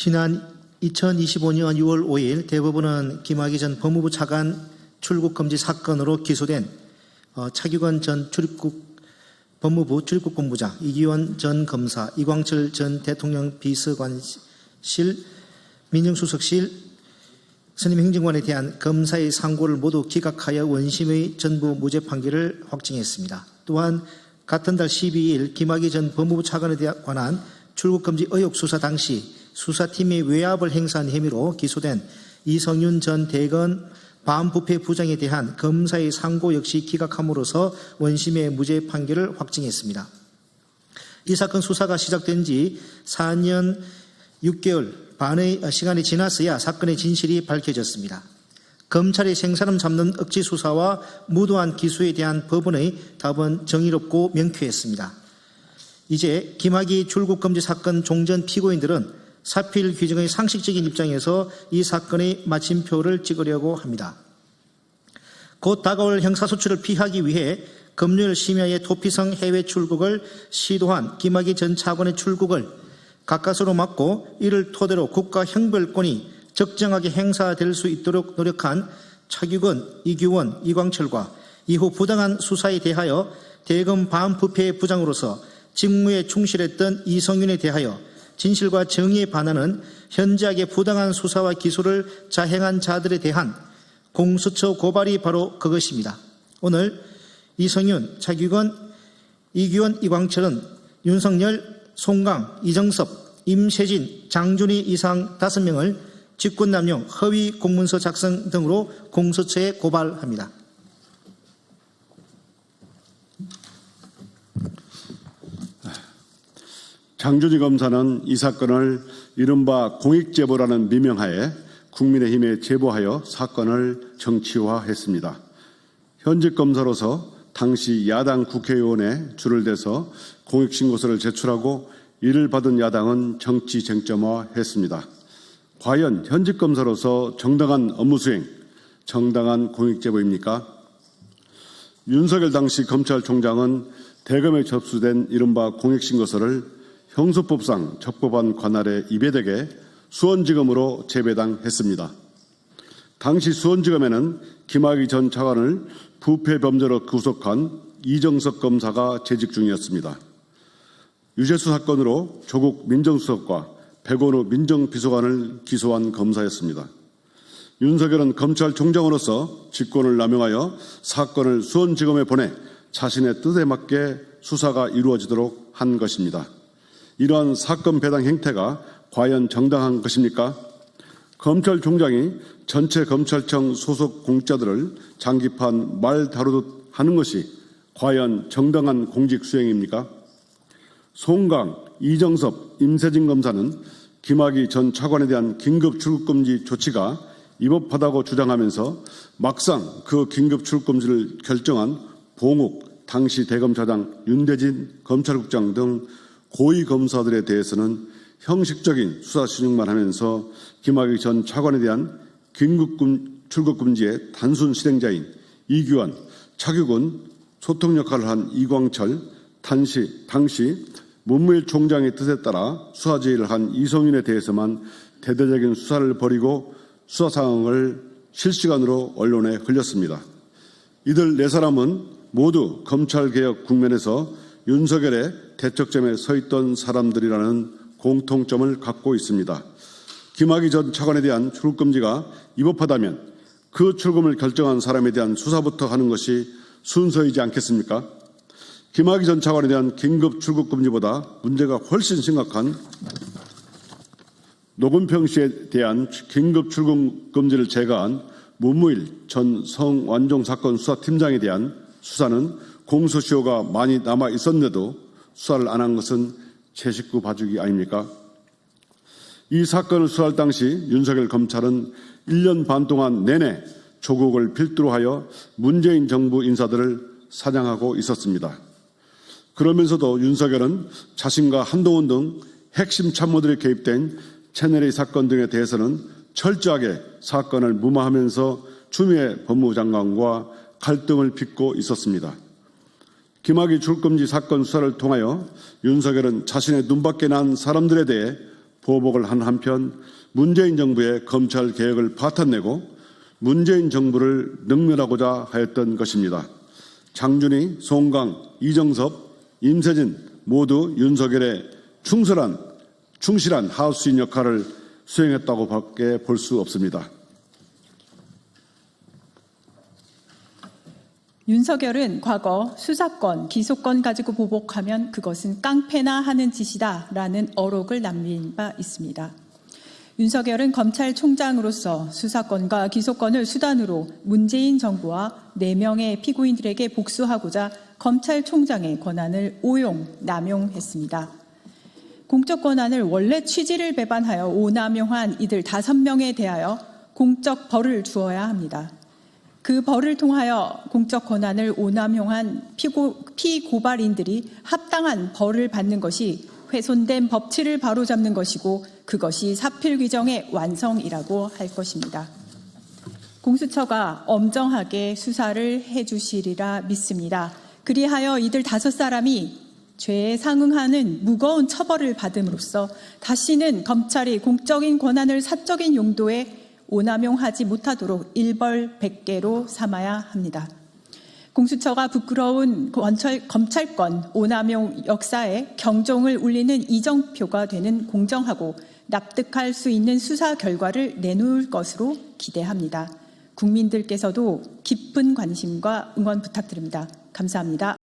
지난 2025년 6월 5일 대법원은 김학의 전 법무부 차관 출국금지 사건으로 기소된 차규건 전 법무부 출입국본부장, 이기원 전 검사, 이광철 전 대통령 비서관실 민정수석실 선임행정관에 대한 검사의 상고를 모두 기각하여 원심의 전부 무죄 판결을 확정했습니다. 또한 같은 달 12일 김학의 전 법무부 차관에 관한 출국금지 의혹 수사 당시 수사팀이 외압을 행사한 혐의로 기소된 이성윤 전 대검 반부패 부장에 대한 검사의 상고 역시 기각함으로써 원심의 무죄 판결을 확정했습니다. 이 사건 수사가 시작된 지 4년 6개월 반의 시간이 지났어야 사건의 진실이 밝혀졌습니다. 검찰의 생사람 잡는 억지 수사와 무도한 기소에 대한 법원의 답은 정의롭고 명쾌했습니다. 이제 김학의 출국금지 사건 종전 피고인들은 사필 규정의 상식적인 입장에서 이 사건의 마침표를 찍으려고 합니다. 곧 다가올 형사소출을 피하기 위해 금요일 심야에 도피성 해외 출국을 시도한 김학의 전 차관의 출국을 가까스로 막고 이를 토대로 국가 형벌권이 적정하게 행사될 수 있도록 노력한 차규건, 이규원, 이광철과 이후 부당한 수사에 대하여 대검 반부패 부장으로서 직무에 충실했던 이성윤에 대하여 진실과 정의에 반하는 현저하게 부당한 수사와 기소를 자행한 자들에 대한 공수처 고발이 바로 그것입니다. 오늘 이성윤, 차규건, 이규원, 이광철은 윤석열, 송강, 이정섭, 임세진, 장준희 이상 5명을 직권남용, 허위 공문서 작성 등으로 공수처에 고발합니다. 장준희 검사는 이 사건을 이른바 공익제보라는 미명하에 국민의힘에 제보하여 사건을 정치화했습니다. 현직 검사로서 당시 야당 국회의원에 줄을 대서 공익신고서를 제출하고 이를 받은 야당은 정치 쟁점화했습니다. 과연 현직 검사로서 정당한 업무수행, 정당한 공익제보입니까? 윤석열 당시 검찰총장은 대검에 접수된 이른바 공익신고서를 형소법상 적법한 관할에 입예되게 수원지검으로 재배당했습니다. 당시 수원지검에는 김학의 전 차관을 부패범죄로 구속한 이정석 검사가 재직 중이었습니다. 유재수 사건으로 조국 민정수석과 백원우 민정비서관을 기소한 검사였습니다. 윤석열은 검찰총장으로서 직권을 남용하여 사건을 수원지검에 보내 자신의 뜻에 맞게 수사가 이루어지도록 한 것입니다. 이러한 사건 배당 행태가 과연 정당한 것입니까? 검찰총장이 전체 검찰청 소속 공직자들을 장기판 말 다루듯 하는 것이 과연 정당한 공직 수행입니까? 송강, 이정섭, 임세진 검사는 김학의 전 차관에 대한 긴급 출국금지 조치가 위법하다고 주장하면서 막상 그 긴급 출국금지를 결정한 봉욱 당시 대검차장, 윤대진 검찰국장 등 고위 검사들에 대해서는 형식적인 수사 진행만 하면서 김학의 전 차관에 대한 긴급 출국금지의 단순 실행자인 이규원, 차규근, 소통 역할을 한 이광철, 당시 문무일 총장의 뜻에 따라 수사 지휘를 한 이성윤에 대해서만 대대적인 수사를 벌이고 수사 상황을 실시간으로 언론에 흘렸습니다. 이들 4사람은 모두 검찰개혁 국면에서 윤석열의 대척점에 서 있던 사람들이라는 공통점을 갖고 있습니다. 김학의 전 차관에 대한 출국금지가 위법하다면 그 출금을 결정한 사람에 대한 수사부터 하는 것이 순서이지 않겠습니까? 김학의 전 차관에 대한 긴급 출국금지보다 문제가 훨씬 심각한 노건평 씨에 대한 긴급 출국금지를 제거한 문무일 전 성완종 사건 수사팀장에 대한 수사는 공소시효가 많이 남아 있었는데도 수사를 안 한 것은 제 식구 봐주기 아닙니까? 이 사건을 수사할 당시 윤석열 검찰은 1년 반 동안 내내 조국을 필두로 하여 문재인 정부 인사들을 사냥하고 있었습니다. 그러면서도 윤석열은 자신과 한동훈 등 핵심 참모들이 개입된 채널A 사건 등에 대해서는 철저하게 사건을 무마하면서 추미애 법무부 장관과 갈등을 빚고 있었습니다. 김학의 출국금지 사건 수사를 통하여 윤석열은 자신의 눈밖에 난 사람들에 대해 보복을 한 한편 문재인 정부의 검찰 개혁을 파탄내고 문재인 정부를 능멸하고자 하였던 것입니다. 장준희, 송강, 이정섭, 임세진 모두 윤석열의 충실한 하수인 역할을 수행했다고 밖에 볼 수 없습니다. 윤석열은 과거 수사권, 기소권 가지고 보복하면 그것은 깡패나 하는 짓이다라는 어록을 남긴 바 있습니다. 윤석열은 검찰총장으로서 수사권과 기소권을 수단으로 문재인 정부와 4명의 피고인들에게 복수하고자 검찰총장의 권한을 남용했습니다. 공적 권한을 원래 취지를 배반하여 오남용한 이들 5명에 대하여 공적 벌을 주어야 합니다. 그 벌을 통하여 공적 권한을 오남용한 피고발인들이 합당한 벌을 받는 것이 훼손된 법치를 바로잡는 것이고 그것이 사필 규정의 완성이라고 할 것입니다. 공수처가 엄정하게 수사를 해주시리라 믿습니다. 그리하여 이들 5사람이 죄에 상응하는 무거운 처벌을 받음으로써 다시는 검찰이 공적인 권한을 사적인 용도에 오남용하지 못하도록 일벌백계로 삼아야 합니다. 공수처가 부끄러운 검찰권 오남용 역사에 경종을 울리는 이정표가 되는 공정하고 납득할 수 있는 수사 결과를 내놓을 것으로 기대합니다. 국민들께서도 깊은 관심과 응원 부탁드립니다. 감사합니다.